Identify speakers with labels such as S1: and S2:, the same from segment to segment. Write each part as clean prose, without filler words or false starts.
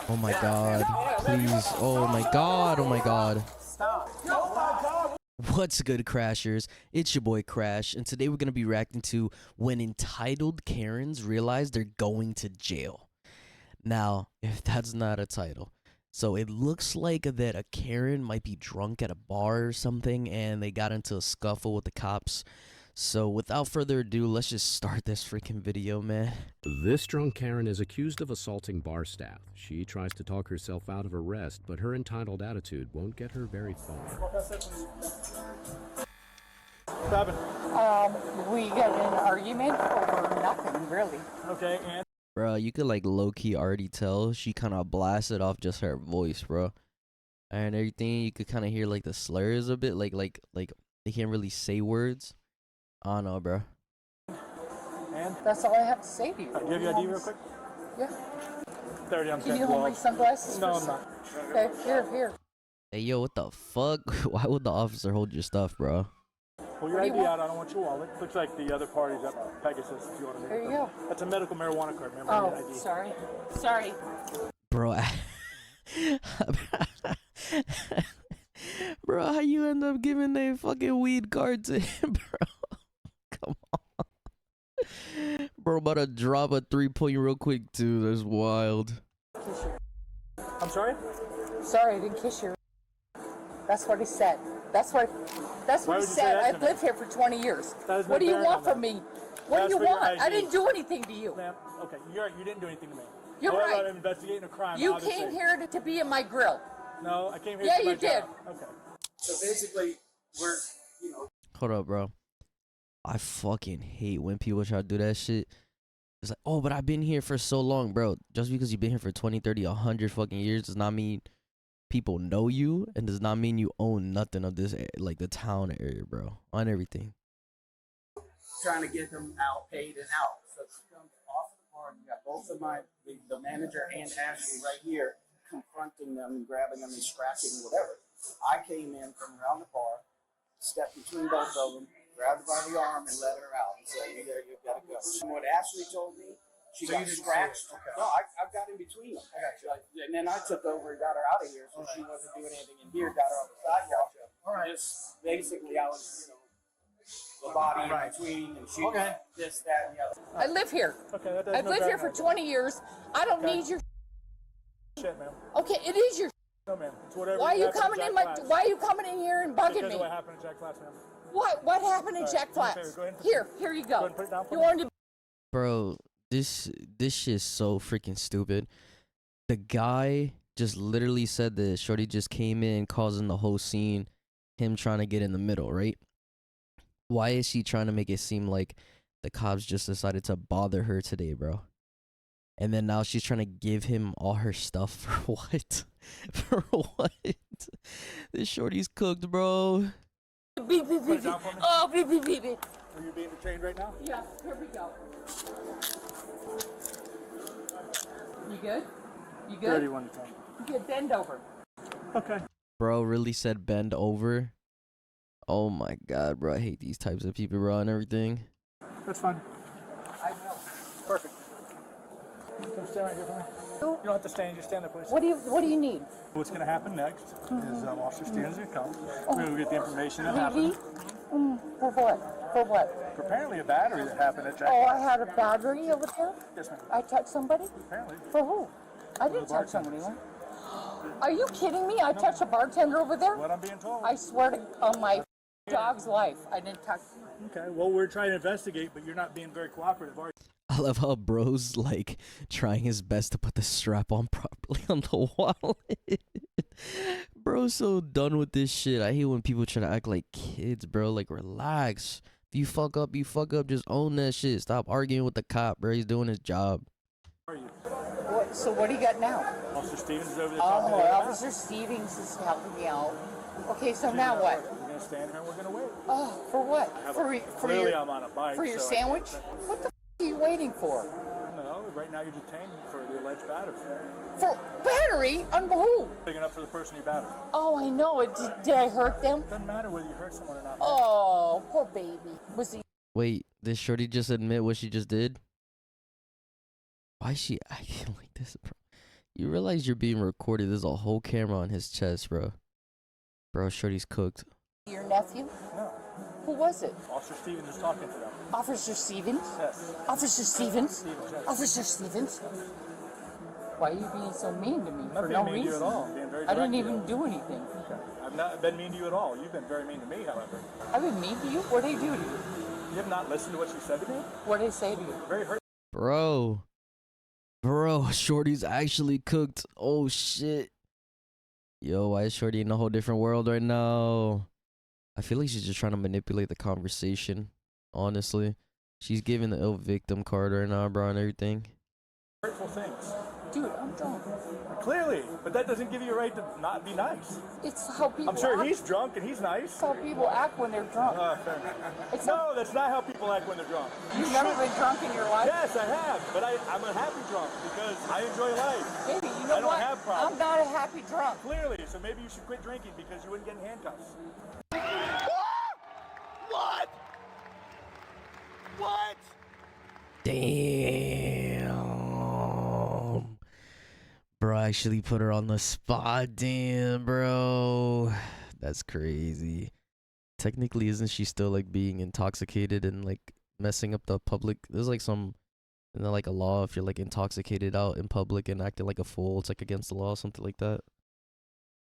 S1: Oh my god. Please. Oh my god. Oh my god.
S2: Stop. Oh my god.
S1: What's good, Crashers? It's your boy Crash, and today we're gonna be reacting to when entitled Karens realize they're going to jail. Now, if that's not a title. So it looks like that a Karen might be drunk at a bar or something, and they got into a scuffle with the cops. So without further ado, let's just start this freaking video, man.
S3: This drunk Karen is accused of assaulting bar staff. She tries to talk herself out of arrest, but her entitled attitude won't get her very far.
S2: What happened?
S4: We got in an argument over nothing, really.
S2: Okay, and?
S1: Bro, you could like low-key already tell she kind of blasted off just her voice, bro. And everything, you could kind of hear like the slurs a bit, like they can't really say words. I don't know, bro.
S2: And?
S4: That's all I have to say to you.
S2: Do you have your ID real quick?
S4: Yeah.
S2: 30, I'm
S4: Can you hold my sunglasses?
S2: No, I'm not.
S4: Okay, here.
S1: Hey, yo, what the fuck? Why would the officer hold your stuff, bro?
S2: Pull your ID out. I don't want your wallet. Looks like the other party's at Pegasus if you want to.
S4: There you go.
S2: That's a medical marijuana card. Remember
S4: Oh,
S2: your ID.
S4: sorry.
S1: Bro, bro, how you end up giving a fucking weed card to him, bro? Come on. Bro, about to drop a 3-point real quick, too. That's wild.
S2: I'm sorry?
S4: Sorry, I didn't kiss you. That's what he said. That's what he said. I've lived here for 20 years. What do you want from me? What do you want? I didn't do anything to you.
S2: Ma'am, okay, you didn't do anything to me.
S4: You're right.
S2: I'm investigating a crime.
S4: You came here to be in my grill.
S2: No, I came here
S4: Yeah,
S2: to my
S4: you did.
S2: job. Okay.
S5: So basically, we're,
S1: Hold up, bro. I fucking hate when people try to do that shit. It's like, oh, but I've been here for so long, bro. Just because you've been here for 20, 30, 100 fucking years does not mean people know you, and does not mean you own nothing of this, like the town area, bro. On everything.
S5: trying to get them out, paid and out. So she comes off of the bar, and you got both of the manager and Ashley right here, confronting them and grabbing them and scratching whatever. I came in from around the bar, stepped between both of them, grabbed her by the arm and let her out and said, you've got to go. And what Ashley told me, she got scratched. Okay. No, I got in between them. I got you. And then I took over and got her out of here, so she wasn't doing anything in here, got her on the sidewalk. All right. Just basically, I was, the body in between, and she this, that, and the other.
S4: I live here.
S2: Okay, that
S4: I've lived here for 20 years. I don't need your
S2: shit, ma'am.
S4: Okay, it is your
S2: No, ma'am. It's whatever.
S4: Why are you coming in why are you coming in here and bugging
S2: Because
S4: me?
S2: of what happened at Jack Flats, ma'am.
S4: What happened at Jack
S2: do me a
S4: Flats?
S2: favor, go ahead and
S4: Here you
S2: Go
S4: go.
S2: ahead and put it down for
S4: You
S2: me.
S4: wanted to
S1: Bro, this shit's so freaking stupid. The guy just literally said that Shorty just came in causing the whole scene, him trying to get in the middle, right? Why is she trying to make it seem like the cops just decided to bother her today, bro? And then now she's trying to give him all her stuff for what? For what? This Shorty's cooked, bro.
S4: beep, beep,
S2: Put
S4: beep,
S2: it down for me.
S4: Oh, beep, beep, beep, beep.
S2: Are you being detained right now?
S4: Yeah, here we go. You good? You good?
S2: 31 to 10.
S4: Good, bend over.
S2: Okay.
S1: Bro really said bend over. Oh my god, bro. I hate these types of people, bro, and everything.
S2: That's fine.
S4: I will.
S2: Perfect. Come stand right here for me. You don't have to stand. Just stand there, please.
S4: What do you need?
S2: What's going to happen next is Officer Stevens will come. We're going to get the information that
S4: Really?
S2: happened.
S4: For what? For what?
S2: Apparently a battery that happened at Jack
S4: Oh, I
S2: Flats.
S4: had a battery over there?
S2: Yes, ma'am.
S4: I touched somebody?
S2: Apparently.
S4: For who? I didn't touch somebody. Are you kidding me? I touched a bartender over there?
S2: What I'm being told.
S4: I swear to on my dog's life, I didn't touch.
S2: Okay, well, we're trying to investigate, but you're not being very cooperative, are you?
S1: I love how bro's like trying his best to put the strap on properly on the wallet. Bro's so done with this shit. I hate when people try to act like kids, bro. Like, relax. If you fuck up, you fuck up. Just own that shit. Stop arguing with the cop, bro. He's doing his job.
S2: Are you?
S4: So what do you got now?
S2: Officer Stevens is over there
S4: Oh,
S2: talking to you.
S4: Officer Stevens is helping me out. Okay, so now what?
S2: We're going to stand here and we're going to wait.
S4: Oh, for what?
S2: Clearly, I'm on a bike.
S4: For your
S2: so
S4: sandwich? What the are you waiting for?
S2: No, right now you're detained for the alleged battery.
S4: For battery? On who?
S2: Picking up for the person you battered.
S4: Oh, I know it. Did I hurt them?
S2: Doesn't matter whether you hurt someone or not.
S4: Oh, poor baby. Was he?
S1: Wait, did Shorty just admit what she just did? Why is she acting like this, bro? You realize you're being recorded? There's a whole camera on his chest, bro. Bro, Shorty's cooked.
S4: Your nephew?
S2: No.
S4: Who was it?
S2: Officer Stevens is talking to them.
S4: Officer Stevens?
S2: Yes.
S4: Officer Stevens?
S2: Stevens, yes.
S4: Officer Stevens? Why are you being so mean to me
S2: I'm
S4: for
S2: not
S4: no
S2: being mean to you
S4: reason?
S2: at all. I'm being very
S4: I
S2: direct
S4: didn't
S2: to you.
S4: even do anything.
S2: Okay. I've not been mean to you at all. You've been very mean to me, however.
S4: I've been mean to you? What did I do to you?
S2: You have not listened to what she said to me?
S4: What did I say to you?
S2: Very hurt.
S1: Bro, Shorty's actually cooked. Oh shit. Yo, why is Shorty in a whole different world right now? I feel like she's just trying to manipulate the conversation. Honestly, she's giving the ill victim card right now, bro, and everything.
S2: Hurtful things.
S4: Dude, I'm drunk.
S2: Clearly, but that doesn't give you a right to not be nice.
S4: It's how people
S2: I'm sure
S4: act.
S2: he's drunk and he's nice.
S4: It's how people act when they're drunk.
S2: Fair enough.
S4: It's
S2: No, that's not how people act when they're drunk.
S4: You've never been drunk in your life?
S2: Yes, I have, but I'm a happy drunk because I enjoy life.
S4: Baby, you know
S2: I don't
S4: what?
S2: have problems.
S4: I'm not a happy drunk.
S2: Clearly, so maybe you should quit drinking because you wouldn't get in handcuffs. What? What?
S1: Damn. Bro, I actually put her on the spot. Damn, bro. That's crazy. Technically, isn't she still like being intoxicated and like messing up the public? There's like some, like a law if you're like intoxicated out in public and acting like a fool, it's like against the law, something like that.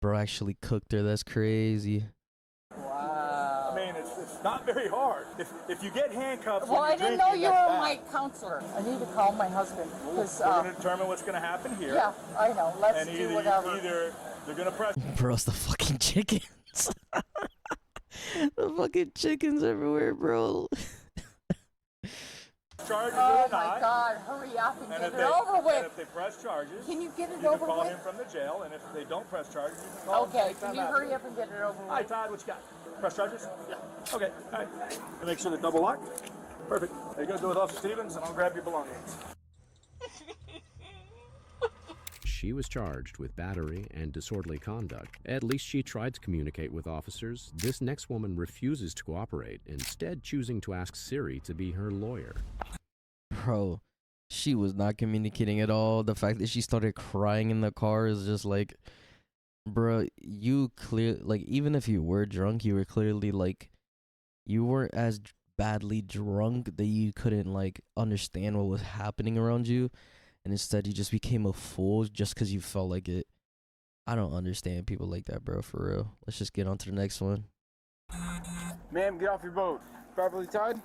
S1: Bro actually cooked her. That's crazy.
S4: Wow.
S2: I mean, it's not very hard. If you get handcuffs,
S4: Well,
S2: when
S4: I
S2: you're
S4: didn't know
S2: drinking,
S4: you were
S2: that's
S4: my
S2: bad.
S4: counselor. I need to call my husband.
S2: We're
S4: 'Cause,
S2: going to determine what's going to happen here.
S4: yeah, I know. Let's
S2: And
S4: do whatever.
S2: either they're going to press
S1: Bro, it's the fucking chickens. The fucking chickens everywhere, bro.
S2: charges
S4: Oh
S2: or
S4: my
S2: not.
S4: God, hurry up and
S2: And
S4: get
S2: if
S4: it over
S2: and
S4: with.
S2: if they press charges,
S4: Can you get it
S2: you can
S4: over
S2: call
S4: with?
S2: him from the jail. And if they don't press charges, you can call him.
S4: Okay, can you hurry up and get it over
S2: Hi,
S4: with?
S2: Todd, what you got? Press charges? Yeah. Okay, all right. And make sure they're double locked. Perfect. There you go, do with Officer Stevens, and I'll grab your belongings.
S3: She was charged with battery and disorderly conduct. At least she tried to communicate with officers. This next woman refuses to cooperate, instead choosing to ask Siri to be her lawyer.
S1: Bro, she was not communicating at all. The fact that she started crying in the car is just like, bro, you clear, like, even if you were drunk, you were clearly like, you weren't as badly drunk that you couldn't like understand what was happening around you, and instead you just became a fool just because you felt like it. I don't understand people like that, bro, for real. Let's just get on to the next one.
S6: Ma'am, get off your boat. Properly tied?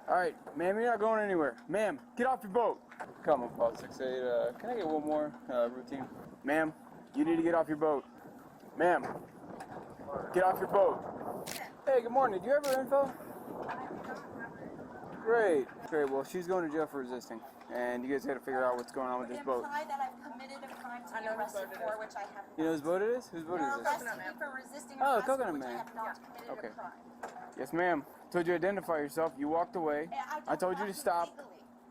S6: All right, ma'am, you're not going anywhere. Ma'am, get off your boat. Come on, 568. Can I get one more routine? Ma'am, you need to get off your boat. Ma'am, get off your boat. Hey, good morning. Do you have her info? Great. Great. Well, she's going to jail for resisting, and you guys got to figure out what's going on with this boat.
S7: Imply that I've committed a crime to be arrested for, which I have not.
S6: You know whose boat it is? Whose boat is
S7: You're
S6: this?
S7: arresting me for resisting
S6: Oh,
S7: arrest,
S6: Coconut
S7: which I
S6: Man.
S7: have not committed
S6: Okay.
S7: a crime.
S6: Yes, ma'am. Told you to identify yourself. You walked away. I told you to stop.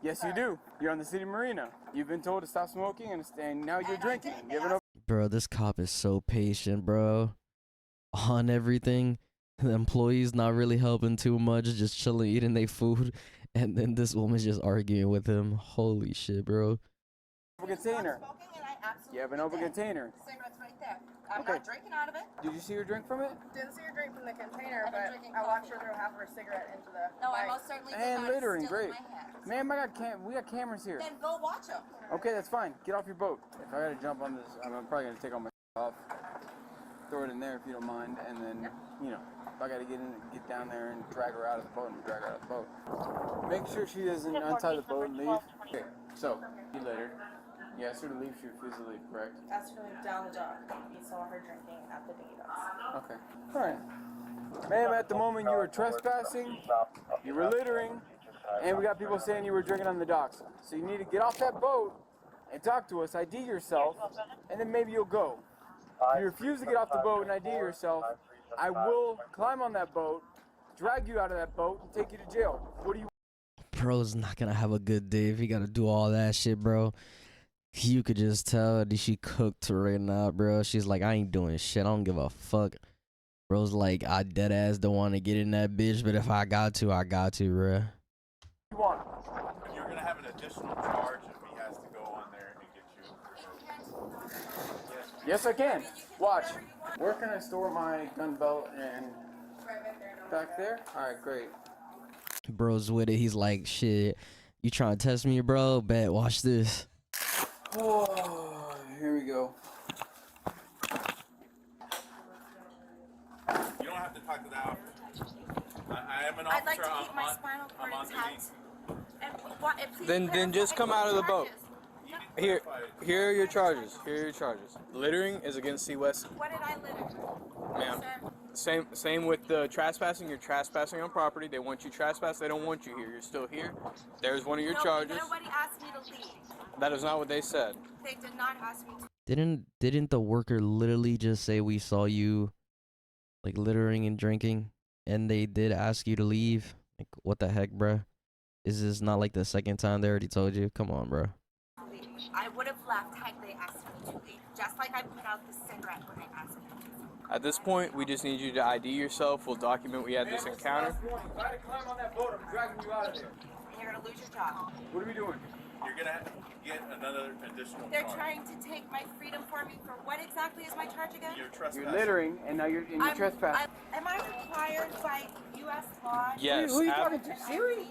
S6: Yes, you do. You're on the city marina. You've been told to stop smoking, and now you're drinking. You haven't
S1: Bro, this cop is so patient, bro. On everything. The employees not really helping too much, just chilling, eating their food. And then this woman's just arguing with him. Holy shit, bro.
S6: open container.
S7: Smoking, and I absolutely
S6: You have an open
S7: did.
S6: container.
S7: Cigarette's right there. I'm
S6: Okay.
S7: not drinking out of it.
S6: Did you see her drink from it?
S8: Didn't see her drink from the container,
S7: I've been
S8: but
S7: drinking
S8: I watched her
S7: coffee.
S8: throw half of her cigarette into the
S7: No, I
S8: bag.
S7: most certainly did
S6: And
S7: not. It's
S6: littering,
S7: still in
S6: great.
S7: my hand.
S6: Ma'am, we got cameras here.
S7: Then go watch them.
S6: Okay, that's fine. Get off your boat. If I gotta jump on this, I'm probably gonna take all my off. Throw it in there if you don't mind, and then, you know, if I gotta get down there and drag her out of the boat, and drag her out of the boat. Make sure she doesn't untie the boat and leave. Okay, so, you littered. You asked her to leave, she refused to leave, correct?
S8: Asked her to leave down the dock. You saw her drinking at the dinghy docks.
S6: Okay. Alright. Ma'am, at the moment you were trespassing, you were littering, and we got people saying you were drinking on the docks. So you need to get off that boat and talk to us, ID yourself, and then maybe you'll go. If you refuse to get off the boat and ID yourself, I will climb on that boat, drag you out of that boat, and take you to jail. What do you
S1: Bro's not gonna have a good day if he gotta do all that shit, bro. You could just tell that she cooked right now, bro. She's like, I ain't doing shit. I don't give a fuck. Bro's like, I dead ass don't want to get in that bitch, but if I got to, I got to, bro.
S6: want?
S9: You're gonna have an additional charge if he has to go on there and get you for
S6: Yes, I can. Watch. Where can I store my gun belt and back there? All right, great.
S1: Bro's with it. He's like, shit, you trying to test me, bro? Bet, watch this.
S6: Oh, here we go.
S9: You don't have to talk to the officer. I am an officer.
S8: I'd like to keep my spinal cord intact. And please
S6: Then just come out of the boat. Here are your charges. Here are your charges. Littering is against C-West.
S8: What did I litter?
S6: Ma'am.
S8: Sir?
S6: Same with the trespassing. You're trespassing on property. They want you trespass. They don't want you here. You're still here. There's one of your charges.
S8: Nobody asked me to leave.
S6: That is not what they said.
S8: They did not ask me to.
S1: Didn't the worker literally just say we saw you like littering and drinking, and they did ask you to leave? Like, what the heck, bruh? Is this not like the second time they already told you? Come on, bro.
S8: I would have left had they asked me to leave, just like I put out the cigarette when they asked me to.
S6: At this point, we just need you to ID yourself. We'll document we had this encounter.
S2: Try to climb on that boat. I'm dragging you out of there.
S8: And you're gonna lose your job.
S2: What are we doing?
S9: You're gonna have to get another additional
S8: They're
S9: charge.
S8: trying to take my freedom for me for what exactly is my charge again?
S9: You're trespassing.
S6: You're littering, and now you're trespassing.
S8: Am I required by U.S. law?
S6: Yes.
S2: Who are you talking to? Siri?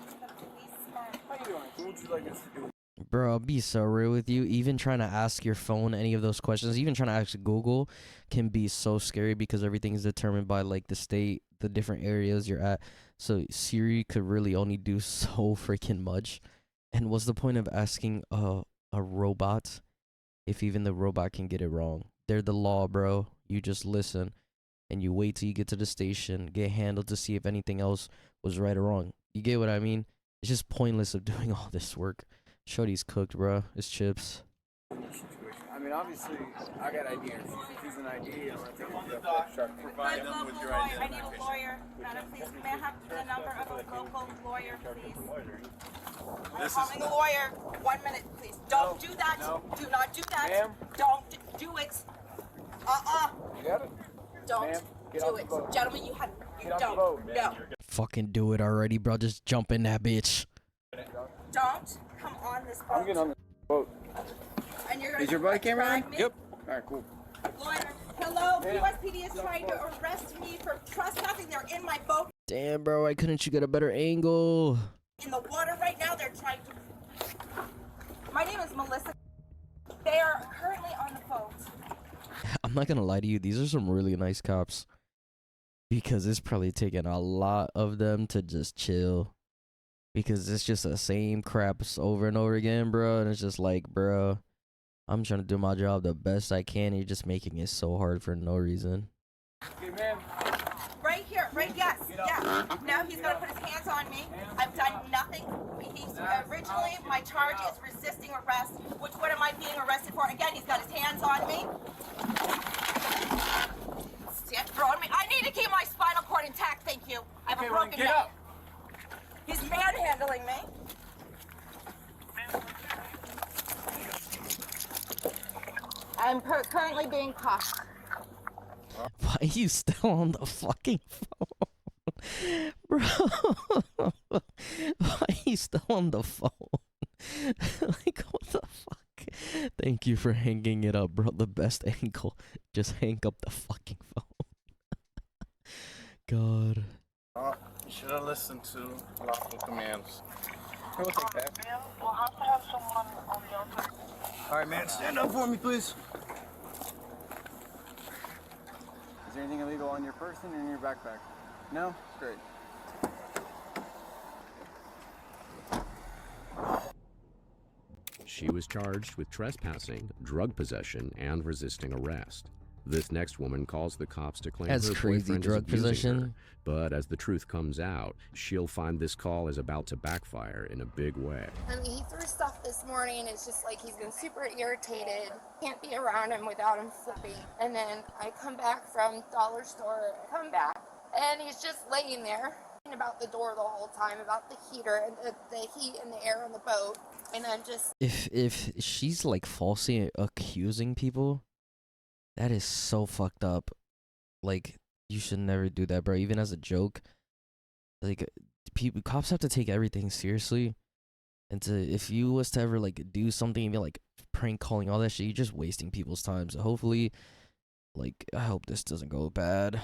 S6: How you doing? What would you like us to do?
S1: Bro, I'll be so real with you. Even trying to ask your phone any of those questions, even trying to ask Google, can be so scary because everything is determined by like the state, the different areas you're at. So Siri could really only do so freaking much. And what's the point of asking a robot if even the robot can get it wrong? They're the law, bro. You just listen and you wait till you get to the station, get handled to see if anything else was right or wrong. You get what I mean? It's just pointless of doing all this work. Shorty's cooked, bro. It's chips.
S6: I mean, obviously, I got ideas. She's an idea.
S9: Provide them with your
S8: I
S9: identity.
S8: need a lawyer. Madam, please, may I have the number of a local lawyer, please? I'm calling a lawyer. 1 minute, please. Don't do that.
S6: No.
S8: Do not do that.
S6: Ma'am.
S8: Don't do it.
S6: You got it?
S8: Don't
S6: Ma'am, get
S8: do
S6: off the
S8: it.
S6: boat.
S8: Gentlemen, you
S6: Get off the
S8: don't.
S6: boat.
S8: No.
S1: Fucking do it already, bro. Just jump in that bitch.
S8: Don't come on this boat.
S6: I'm getting on the boat.
S8: And you're gonna
S6: Is your body camera on?
S8: drag me?
S6: Yep. All right, cool.
S8: Lawyer, hello. USPD is trying to arrest me for trespassing. They're in my boat
S1: Damn, bro. Why couldn't you get a better angle?
S8: in the water right now. They're trying to. My name is Melissa. They are currently on the boat.
S1: I'm not gonna lie to you. These are some really nice cops. Because it's probably taken a lot of them to just chill. Because it's just the same crap over and over again, bro. And it's just like, bro, I'm trying to do my job the best I can. You're just making it so hard for no reason.
S6: Okay, ma'am.
S8: Right here, right, yes, yeah. Now he's gonna put his hands on me. I've done nothing. Originally, my charge is resisting arrest. What am I being arrested for? Again, he's got his hands on me. Stand throwing me. I need to keep my spinal cord intact, thank you. I have a broken
S6: get
S8: neck.
S6: up.
S8: He's manhandling me. I'm currently being cuffed.
S1: Why are you still on the fucking phone? Bro. Why are you still on the phone? Like, what the fuck? Thank you for hanging it up, bro. The best angle. Just hang up the fucking phone. God.
S9: Oh, you should have listened to lawful commands.
S6: We'll take that.
S10: We'll have to have someone on the outside.
S6: All right, man. Stand up for me, please. Is there anything illegal on your person or in your backpack? No? Great.
S3: She was charged with trespassing, drug possession, and resisting arrest. This next woman calls the cops to claim
S1: That's
S3: her
S1: crazy,
S3: boyfriend
S1: drug
S3: is abusing
S1: possession.
S3: her. But as the truth comes out, she'll find this call is about to backfire in a big way.
S11: I mean, he threw stuff this morning, and it's just like he's been super irritated. Can't be around him without him flipping. And then I come back from dollar store, and he's just laying there about the door the whole time, about the heater and the heat and the air on the boat. And I'm just...
S1: If she's like falsely accusing people, that is so fucked up. Like, you should never do that, bro. Even as a joke. Like, cops have to take everything seriously. And if you was to ever like do something and be like prank calling all that shit, you're just wasting people's time. So hopefully, like, I hope this doesn't go bad.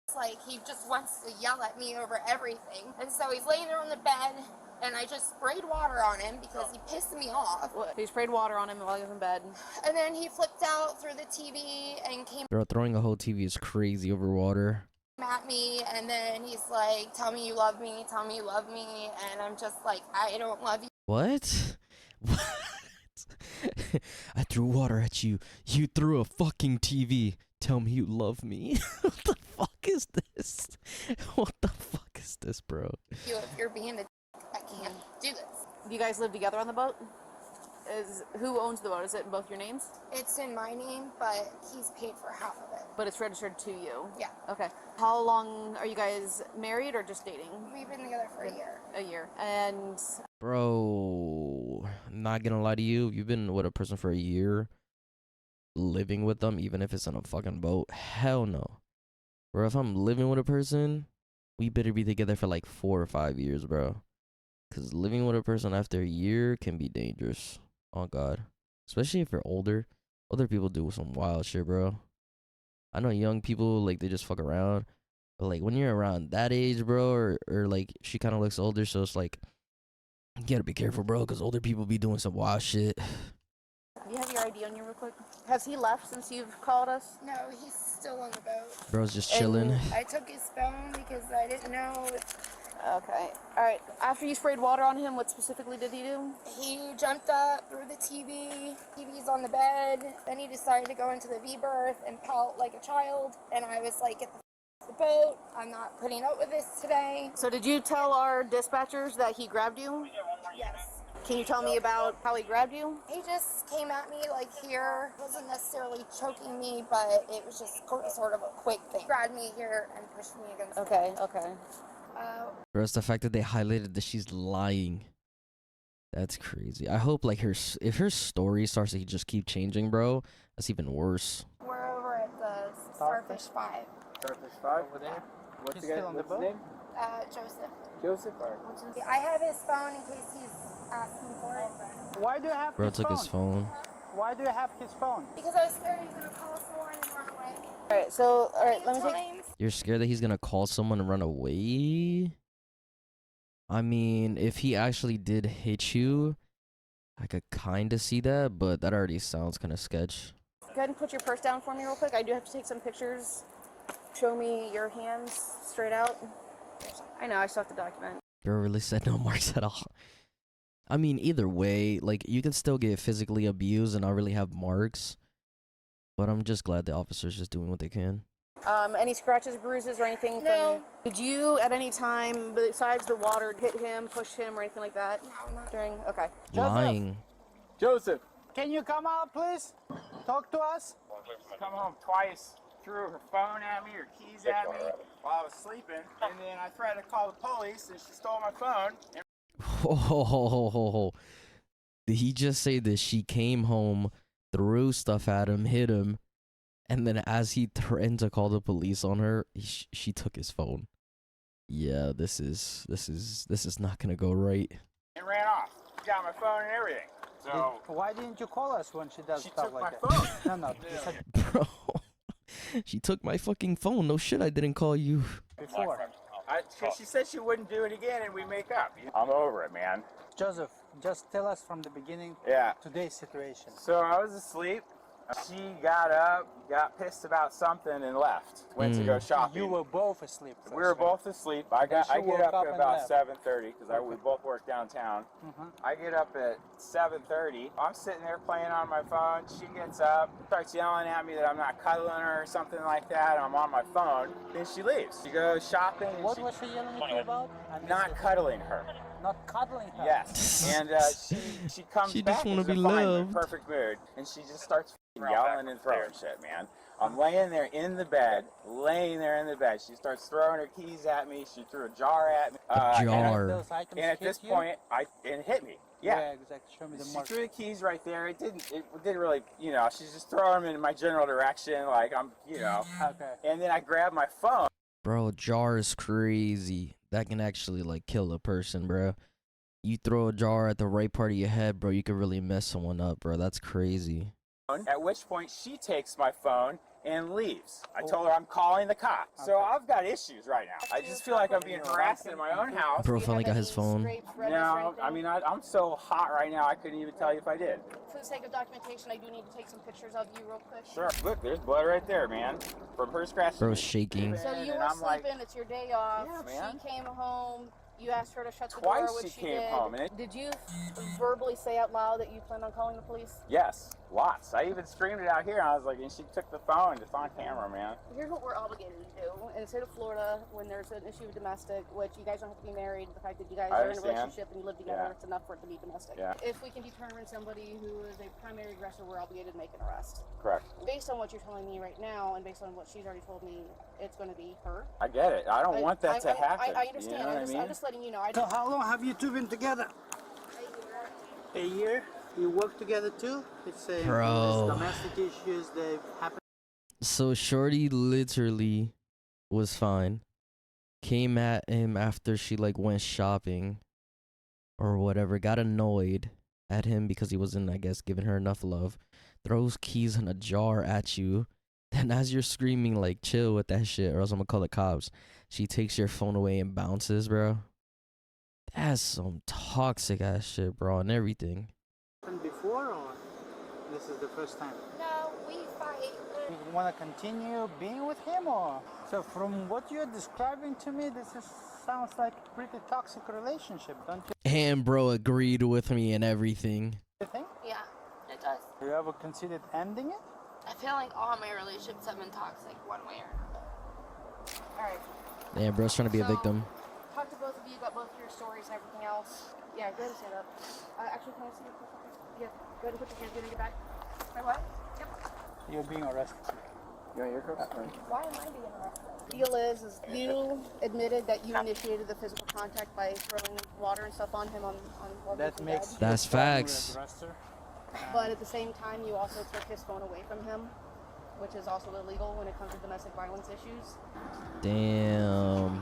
S11: It's like he just wants to yell at me over everything. And so he's laying there on the bed, and I just sprayed water on him because he pissed me off.
S12: He sprayed water on him while he was in bed.
S11: And then he flipped out through the TV and came
S1: Bro, throwing a whole TV is crazy over water.
S11: at me, and then he's like, tell me you love me, tell me you love me, and I'm just like, I don't love you.
S1: What? What? I threw water at you. You threw a fucking TV. Tell me you love me. What the fuck is this? What the fuck is this, bro?
S11: You, if you're being a I can't do this.
S12: Do you guys live together on the boat? Who owns the boat? Is it in both your names?
S11: It's in my name, but he's paid for half of it.
S12: But it's registered to you?
S11: Yeah.
S12: Okay. How long are you guys married or just dating?
S11: We've been together for a year.
S12: A year. And...
S1: Bro, not gonna lie to you. You've been with a person for a year, living with them, even if it's on a fucking boat. Hell no. Bro, if I'm living with a person, we better be together for like 4 or 5 years, bro. Because living with a person after a year can be dangerous. Oh, God. Especially if you're older. Older people do some wild shit, bro. I know young people, like, they just fuck around. But, like, when you're around that age, bro, or like, she kind of looks older, so it's like, you gotta be careful, bro, because older people be doing some wild shit.
S12: Do you have your ID on you real quick? Has he left since you've called us?
S11: No, he's still on the boat.
S1: Bro's just chilling.
S11: I took his phone because I didn't know.
S12: Okay. All right. After you sprayed water on him, what specifically did he do?
S11: He jumped up through the TV. TV's on the bed. Then he decided to go into the V-berth and pout like a child. And I was like, get the boat. I'm not putting up with this today.
S12: So did you tell our dispatchers that he grabbed you?
S11: Yes.
S12: Can you tell me about how he grabbed you?
S11: He just came at me like here. Wasn't necessarily choking me, but it was just sort of a quick thing. Grabbed me here and pushed me against
S12: Okay, okay.
S1: Bro, it's the fact that they highlighted that she's lying. That's crazy. I hope like if her story starts to just keep changing, bro, that's even worse.
S11: We're over at the Starfish 5.
S6: Starfish 5 over there. What's the name?
S11: Joseph.
S6: Joseph.
S11: I have his phone in case he's asking for it.
S13: Why do you have
S1: Bro
S13: his
S1: took
S13: phone?
S1: his phone.
S13: Why do you have his phone?
S11: Because I was scared he was going to call someone and run away.
S12: Alright, so, let me take...
S1: You're scared that he's gonna call someone and run away? I mean, if he actually did hit you, I could kind of see that, but that already sounds kind of sketch.
S12: Go ahead and put your purse down for me real quick. I do have to take some pictures. Show me your hands straight out. I know, I still have to document.
S1: Bro really said no marks at all. I mean, either way, like, you can still get physically abused and not really have marks. But I'm just glad the officer's just doing what they can.
S12: Any scratches, bruises, or anything?
S11: No.
S12: Did you, at any time, besides the water, hit him, push him, or anything like that?
S11: No, not
S12: during. Okay.
S1: Lying.
S6: Joseph.
S13: Can you come out, please? Talk to us.
S6: Come home twice. Threw her phone at me, her keys at me while I was sleeping, and then I tried to call the police, and she stole my phone.
S1: Oh, did he just say that she came home, threw stuff at him, hit him, and then as he threatened to call the police on her, she took his phone? Yeah, this is not gonna go right.
S6: And ran off. She got my phone and everything. So
S13: why didn't you call us when she does stuff like
S6: that? She
S13: took my phone. No,
S1: Bro, she took my fucking phone. No shit, I didn't call you.
S13: Before.
S6: She said she wouldn't do it again, and we make up. I'm over it, man.
S13: Joseph, just tell us from the beginning.
S6: Yeah.
S13: Today's situation.
S6: So I was asleep. She got up, got pissed about something, and left. Went to go shopping.
S13: You were both asleep.
S6: We were both asleep. I get up at about 7:30 because we both work downtown. I get up at 7:30. I'm sitting there playing on my phone. She gets up, starts yelling at me that I'm not cuddling her or something like that. I'm on my phone. Then she leaves. She goes shopping. And
S13: what was she yelling at you about?
S6: Not cuddling her.
S13: Not cuddling her.
S6: Yes. And she comes
S1: She
S6: back
S1: just wanna
S6: in
S1: be
S6: a fine
S1: loved.
S6: mood, perfect mood, and she just starts yelling and throwing shit, man. I'm laying there in the bed. She starts throwing her keys at me. She threw a jar at me.
S1: Jar.
S6: And at this point, it hit me. Yeah,
S13: exactly. Show me the
S6: she
S13: mark.
S6: threw the keys right there. It didn't really, she's just throwing them in my general direction, like I'm,
S13: Okay.
S6: And then I grabbed my phone.
S1: Bro, jar is crazy. That can actually like kill a person, bro. You throw a jar at the right part of your head, bro, you could really mess someone up, bro. That's crazy.
S6: At which point she takes my phone and leaves. I told her I'm calling the cops. So I've got issues right now. I just feel like I'm being harassed in my own house.
S1: Bro finally got his phone.
S6: No, I mean, I'm so hot right now, I couldn't even tell you if I did.
S12: For the sake of documentation, I do need to take some pictures of you real quick.
S6: Sure. Look, there's blood right there, man. From her scratch.
S1: Bro's shaking.
S12: So you were sleeping, it's your day off. Yeah, she came home. You asked her to shut the door, which she did. Home, did you verbally say out loud that you planned on calling the police?
S6: Yes, lots. I even screamed it out here. I was like, and she took the phone. It's on camera, man.
S12: Here's what we're obligated to do. In the state of Florida, when there's an issue of domestic, which you guys don't have to be married, the fact that you guys are in a relationship and you live together, it's enough for it to be domestic.
S6: Yeah.
S12: If we can determine somebody who is a primary aggressor, we're obligated to make an arrest.
S6: Correct.
S12: Based on what you're telling me right now, and based on what she's already told me, it's going to be her.
S6: I get it. I don't want that to happen.
S12: I understand.
S6: You know what I mean?
S12: I'm just letting you know.
S14: So how long have you two been together? A year. You work together too? It's
S1: Bro.
S14: Domestic issues that happen.
S1: So shorty literally was fine. Came at him after she like went shopping or whatever. Got annoyed at him because he wasn't, I guess, giving her enough love. Throws keys in a jar at you. Then as you're screaming like chill with that shit or else I'm gonna call the cops, she takes your phone away and bounces, bro. That's some toxic ass shit, bro, and everything.
S14: Before or this is the first time?
S11: No, we fight.
S14: You want to continue being with him or? So from what you're describing to me, sounds like a pretty toxic relationship, don't you?
S1: And bro agreed with me and everything.
S14: You think?
S11: Yeah, it does.
S14: You ever considered ending it?
S11: I feel like all my relationships have been toxic one way or another.
S12: Alright.
S1: Yeah, bro's trying to be a victim.
S12: Talk to both of you about both your stories and everything else. Yeah, go ahead and stand up. Actually, can I see your profile? Yeah, go ahead and put your hands behind your back. My what? Yep.
S14: You're being arrested. You want your cups?
S12: Why am I being arrested? Deal is you admitted that you initiated the physical contact by throwing water and stuff on him while
S14: that makes
S12: bed.
S1: That's facts.
S12: But at the same time, you also took his phone away from him, which is also illegal when it comes to domestic violence issues.
S1: Damn.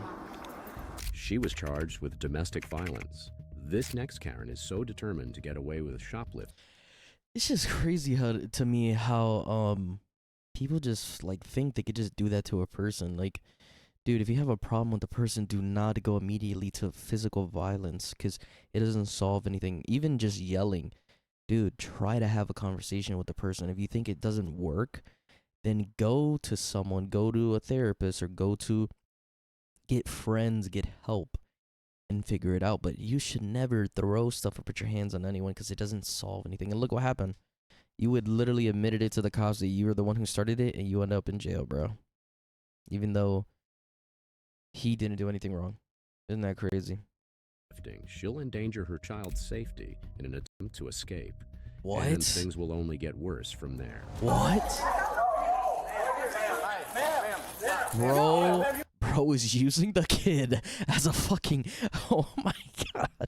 S3: She was charged with domestic violence. This next Karen is so determined to get away with shoplifting.
S1: It's just crazy to me how people just like think they could just do that to a person. Like, dude, if you have a problem with the person, do not go immediately to physical violence because it doesn't solve anything. Even just yelling. Dude, try to have a conversation with the person. If you think it doesn't work, then go to someone, go to a therapist, or go to get friends, get help, and figure it out. But you should never throw stuff or put your hands on anyone because it doesn't solve anything. And look what happened. You would literally admitted it to the cops that you were the one who started it, and you end up in jail, bro. Even though he didn't do anything wrong. Isn't that crazy?
S3: She'll endanger her child's safety in an attempt to escape.
S1: What?
S3: And things will only get worse from there.
S1: What? Bro is using the kid as a fucking, oh my god.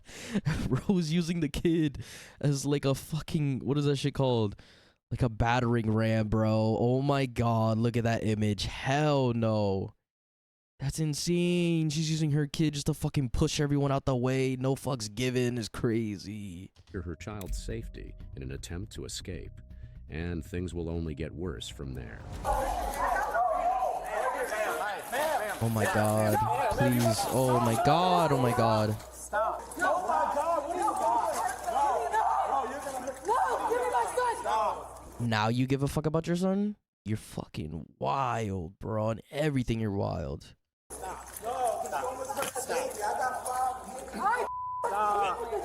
S1: Bro is using the kid as like a fucking, what is that shit called? Like a battering ram, bro. Oh my god, look at that image. Hell no. That's insane. She's using her kid just to fucking push everyone out the way. No fucks given is crazy.
S3: Her child's safety in an attempt to escape. And things will only get worse from there.
S1: Oh my god. Please. Oh my god. Oh my god.
S14: Stop.
S4: No, my God. What are you doing? No, give me my son. Stop.
S1: Now you give a fuck about your son? You're fucking wild, bro. And everything you're wild.
S4: Stop. No, stop.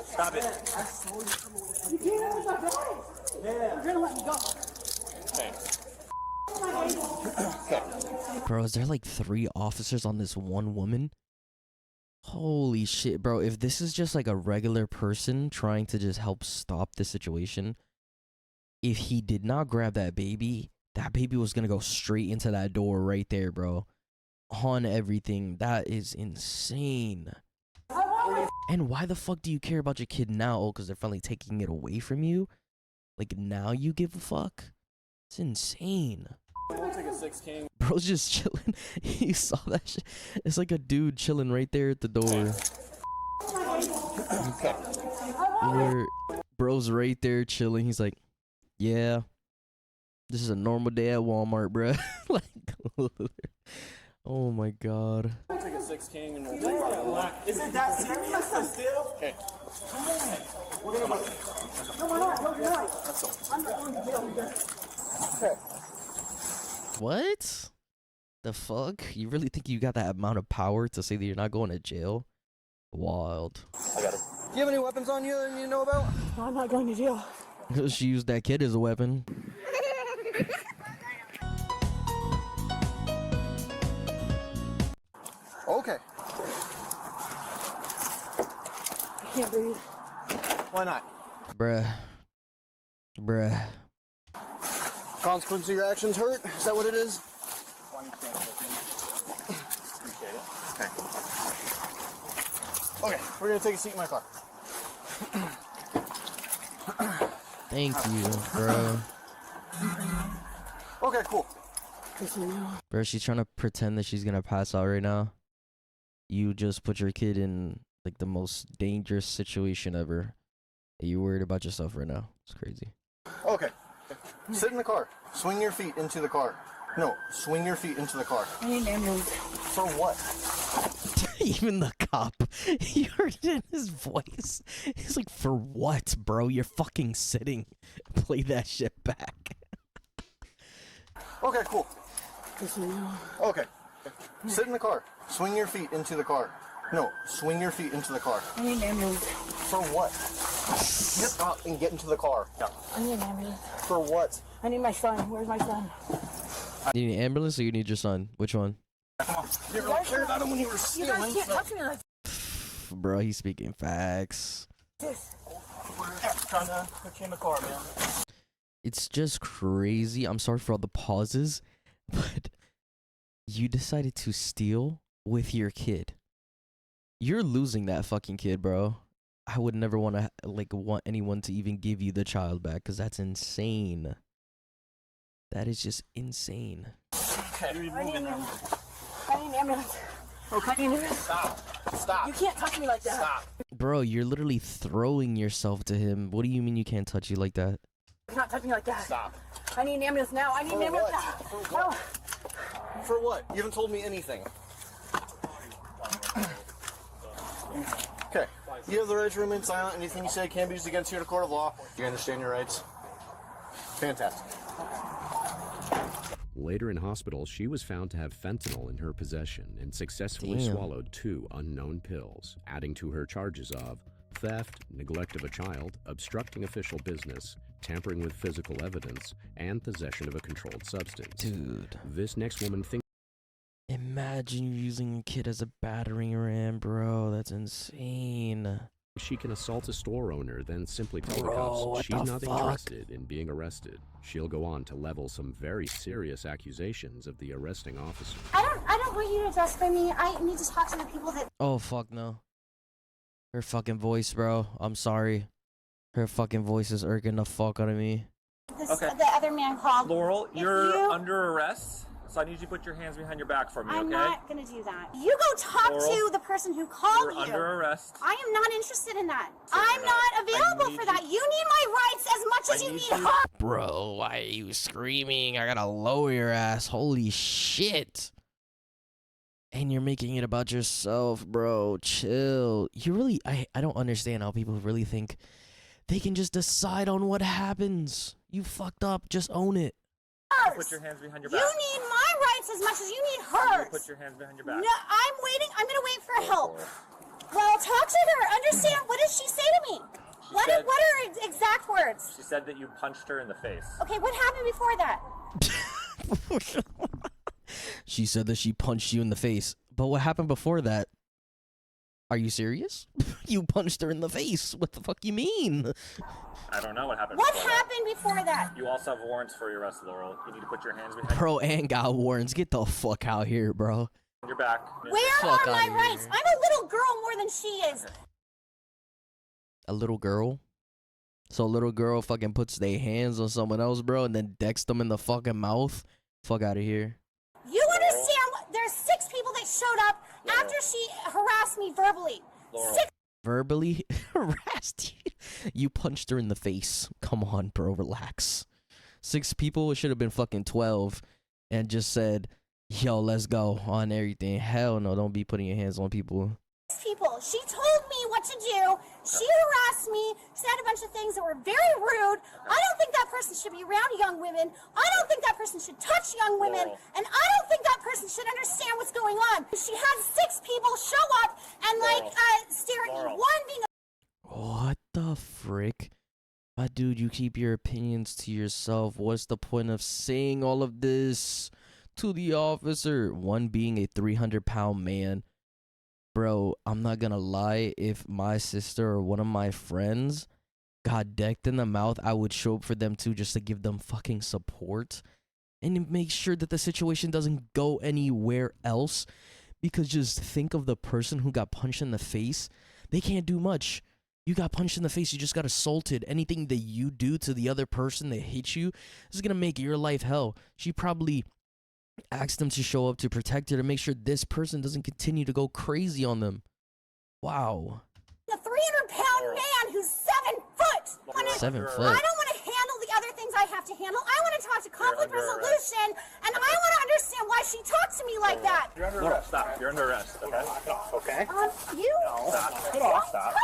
S2: Stop it.
S4: You can't let my daughter. You're gonna let me go.
S1: Bro, is there like 3 officers on this one woman? Holy shit, bro. If this is just like a regular person trying to just help stop the situation, if he did not grab that baby was gonna go straight into that door right there, bro. On everything. That is insane. And why the fuck do you care about your kid now? Oh, because they're finally taking it away from you? Like, now you give a fuck? It's insane.
S2: Looks like a 6 king.
S1: Bro's just chilling. You saw that shit? It's like a dude chilling right there at the door. Where bro's right there chilling. He's like, yeah, this is a normal day at Walmart, bruh. Like, oh my god.
S5: We'll take a 6 king and we'll take it. Is it that serious still? Okay. Come on. We're gonna No, you're not. I'm not going to jail. Okay.
S1: What? The fuck? You really think you got that amount of power to say that you're not going to jail? Wild.
S5: I got it. Do you have any weapons on you that you know about?
S12: No, I'm not going to jail.
S1: She used that kid as a weapon.
S5: Okay.
S12: I can't breathe.
S5: Why not?
S1: Bruh.
S5: Consequence of your actions hurt? Is that what it is? Okay, we're gonna take a seat in my car.
S1: Thank you, bro.
S5: Okay, cool.
S1: Bro, she's trying to pretend that she's gonna pass out right now. You just put your kid in like the most dangerous situation ever. You worried about yourself right now. It's crazy.
S5: Okay. Sit in the car. Swing your feet into the car. No, swing your feet into the car.
S12: I need an ambulance.
S5: For what?
S1: Even the cop, you heard it in his voice. He's like, for what, bro? You're fucking sitting. Play that shit back.
S5: Okay, cool. Okay. Sit in the car. Swing your feet into the car. No, swing your feet into the car.
S12: I need an ambulance.
S5: For what? Get up and get into the car. No.
S12: I need an ambulance.
S5: For what?
S12: I need my son. Where's my son?
S1: You need an ambulance or you need your son? Which one?
S5: Come on. You really cared about him when you were stealing.
S12: You guys can't touch me like
S1: Bro, he's speaking facts.
S12: this.
S2: Trying to put you in the car, man.
S1: It's just crazy. I'm sorry for all the pauses, but you decided to steal with your kid. You're losing that fucking kid, bro. I would never want to want anyone to even give you the child back because that's insane. That is just insane.
S5: Okay.
S12: I need an ambulance. Okay. I need an ambulance.
S5: Stop.
S12: You can't touch me like that.
S5: Stop.
S1: Bro, you're literally throwing yourself to him. What do you mean you can't touch you like that?
S12: You cannot touch me like that.
S5: Stop.
S12: I need an ambulance now. I need an ambulance now.
S5: For what? For what? You haven't told me anything. Okay. You have the right to remain silent. Anything you say can be used against you in a court of law. You understand your rights? Fantastic.
S3: Later in hospital, she was found to have fentanyl in her possession and successfully swallowed 2 unknown pills, adding to her charges of theft, neglect of a child, obstructing official business, tampering with physical evidence, and possession of a controlled substance.
S1: Dude.
S3: This next woman thinks...
S1: Imagine you using a kid as a battering ram, bro. That's insane.
S3: She can assault a store owner, then simply tell the
S1: Bro,
S3: cops
S1: what
S3: she's
S1: the
S3: not
S1: fuck?
S3: interested in being arrested. She'll go on to level some very serious accusations of the arresting officer.
S15: I don't want you to justify me. I need to talk to the people that...
S1: Oh, fuck no. Her fucking voice, bro. I'm sorry. Her fucking voice is irking the fuck out of me.
S15: The other man called.
S2: Laurel, you're under arrest, so I need you to put your hands behind your back for me,
S15: I'm
S2: okay?
S15: not gonna do that. You go talk
S2: Laurel,
S15: to the person who called
S2: you're
S15: you.
S2: under arrest.
S15: I am not interested in that. I'm not available for that. You need my rights as much as you need her.
S1: Bro, why are you screaming? I gotta lower your ass. Holy shit. And you're making it about yourself, bro. Chill. You really... I don't understand how people really think they can just decide on what happens. You fucked up. Just own it.
S2: Put your hands behind your back.
S15: You need my rights as much as you need hers.
S2: Put your hands behind your back.
S15: No, I'm waiting. I'm gonna wait for help. Well, talk to her. Understand. What did she say to me? What are her exact words?
S2: She said that you punched her in the face.
S15: Okay, what happened before that?
S1: She said that she punched you in the face. But what happened before that? Are you serious? You punched her in the face. What the fuck you mean?
S2: I don't know what happened
S15: What
S2: before
S15: happened before that?
S2: that. You also have warrants for your arrest, Laurel. You need to put your hands behind
S1: Bro, and got warrants. Get the fuck out here, bro.
S2: your back.
S15: Where
S1: Fuck
S15: are my
S1: outta
S15: rights?
S1: here.
S15: I'm a little girl more than she is.
S1: A little girl? So a little girl fucking puts their hands on someone else, bro, and then decks them in the fucking mouth? Fuck out of here.
S15: You understand? There's 6 people that showed up after she harassed me verbally.
S2: Laurel.
S15: 6
S1: verbally harassed you. You punched her in the face. Come on, bro, relax. 6 people, it should have been fucking 12 and just said, yo, let's go on everything. Hell no, don't be putting your hands on people.
S15: People. She told me what to do. She harassed me. She said a bunch of things that were very rude. I don't think that person should be around young women. I don't think that person should touch young women. And I don't think that person should understand what's going on. She had 6 people show up and stare at me. One being
S1: What the frick? My dude, you keep your opinions to yourself. What's the point of saying all of this to the officer? One being a 300-pound man. Bro, I'm not gonna lie, if my sister or one of my friends got decked in the mouth, I would show up for them too, just to give them fucking support and make sure that the situation doesn't go anywhere else. Because just think of the person who got punched in the face. They can't do much. You got punched in the face, you just got assaulted. Anything that you do to the other person that hits you is gonna make your life hell. She probably asked them to show up to protect her, to make sure this person doesn't continue to go crazy on them. Wow.
S15: a 300-pound man who's 7 foot.
S1: 7 foot.
S15: I don't want to handle the other things I have to handle. I want to talk to conflict resolution, and I want to understand why she talked to me like that.
S2: You're under arrest. Stop. You're under arrest. Okay. Okay.
S15: You.
S2: No. Stop. Get off. Stop.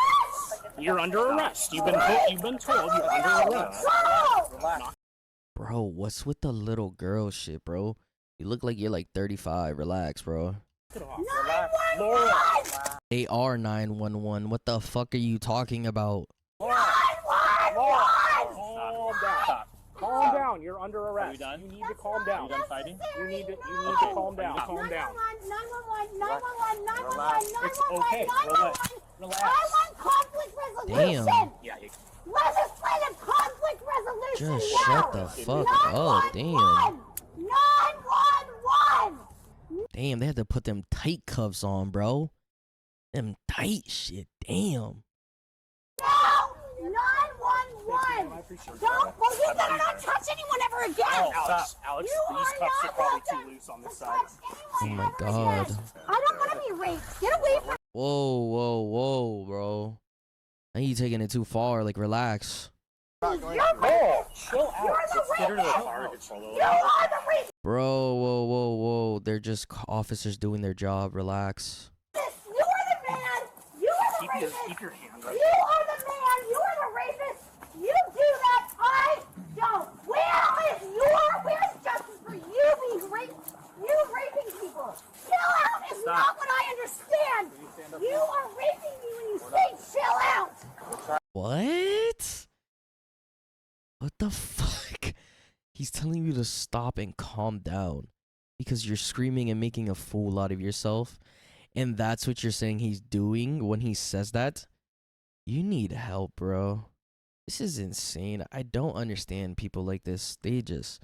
S2: You're under arrest. You've been told you're under arrest. Relax.
S1: Bro, what's with the little girl shit, bro? You look like you're like 35. Relax, bro. They are 911. What the fuck are you talking about?
S15: 911!
S2: Calm down. You're under arrest.
S9: Are you done?
S2: You need to calm down.
S9: Are you done fighting?
S2: You need to calm down. Calm down.
S15: 911!
S2: It's okay. Relax.
S15: I want conflict resolution!
S1: Damn.
S2: Yeah.
S15: Legislative conflict resolution!
S1: Just shut the fuck up. Damn.
S15: 911!
S1: Damn, they had to put them tight cuffs on, bro. Them tight shit. Damn.
S15: No! 911! Don't, well, you better not touch anyone ever again!
S2: Alex, these cuffs are probably too loose on this side.
S1: Oh my god.
S15: I don't want to be raped. Get away from
S1: Whoa, bro. Now you taking it too far. Like, relax.
S2: Chill out. Get her to the car.
S15: You are the reason!
S1: Bro, whoa. They're just officers doing their job. Relax.
S15: You are the man! You are the rapist!
S2: Keep your hand right.
S15: You are the man! You are the rapist! You do that! I don't! Where's justice for you being raped? You raping people! Chill out is not what I understand! You are raping me when you say chill out!
S1: What? What the fuck? He's telling you to stop and calm down because you're screaming and making a fool out of yourself. And that's what you're saying he's doing when he says that? You need help, bro. This is insane. I don't understand people like this. They just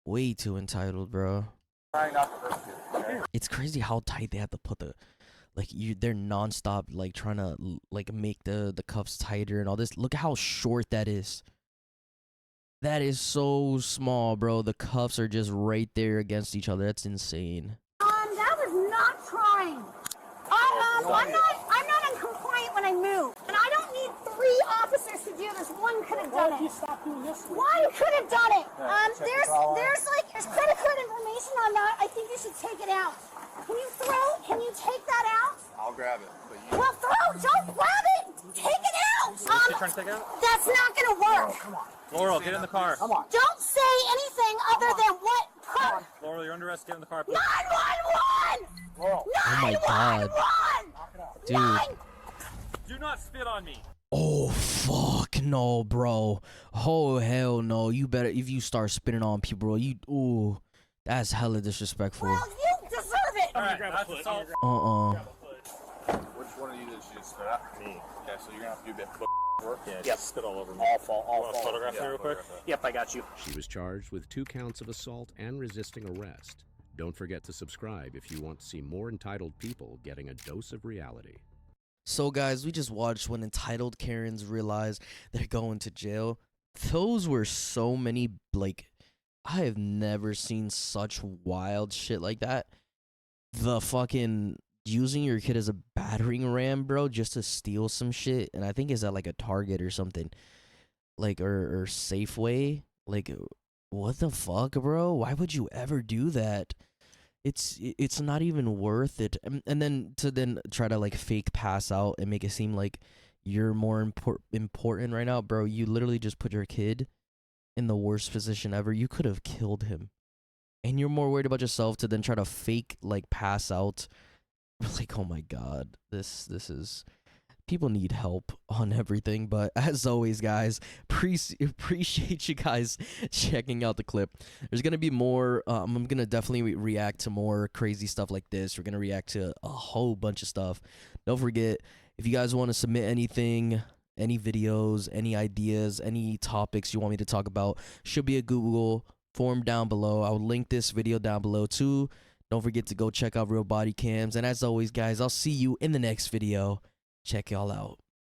S1: way too entitled, bro. It's crazy how tight they have to put the, like, they're nonstop, like, trying to, like, make the cuffs tighter and all this. Look at how short that is. That is so small, bro. The cuffs are just right there against each other. That's insane.
S15: That was not trying. I'm not uncompliant when I move. And I don't need 3 officers to do this. One could have done it. One could have done it. There's credit card information on that. I think you should take it out. Can you take that out?
S9: I'll grab it. But you...
S15: Well, don't grab it. Take it out.
S2: What you trying to take out?
S15: That's not going to work.
S2: Come on. Laurel, get in the car. Come on.
S15: Don't say anything other than what.
S2: Laurel, you're under arrest. Get in the car, please.
S15: 911!
S2: Laurel.
S1: Oh my god. Dude.
S2: Do not spit on me.
S1: Oh, fuck no, bro. Oh, hell no. You better, if you start spitting on people, bro, ooh, that's hella disrespectful.
S15: Well, you deserve it.
S2: All right, that's it.
S9: Which one of you did she spit at? Me. Okay, so you're gonna have to do a bit of work.
S2: Yeah, yep. Spit all over me.
S9: All fall.
S2: Photograph me real quick? Yep, I got you.
S3: She was charged with 2 counts of assault and resisting arrest. Don't forget to subscribe if you want to see more entitled people getting a dose of reality.
S1: So, guys, we just watched when entitled Karens realize they're going to jail. Those were so many, like, I have never seen such wild shit like that. The using your kid as a battering ram, bro, just to steal some shit. And I think it's at like a Target or something, like or Safeway. Like, what the fuck, bro? Why would you ever do that? It's not even worth it. And then to then try to like fake pass out and make it seem like you're more important right now, bro. You literally just put your kid in the worst position ever. You could have killed him, and you're more worried about yourself to then try to fake like pass out. Like, oh my god, this is, people need help on everything. But as always, guys, appreciate you guys checking out the clip. There's gonna be more. I'm gonna definitely react to more crazy stuff like this. We're gonna react to a whole bunch of stuff. Don't forget, if you guys want to submit anything, any videos, any ideas, any topics you want me to talk about, should be a Google form down below. I'll link this video down below too. Don't forget to go check out Real Body Cams. And as always, guys, I'll see you in the next video. Check y'all out.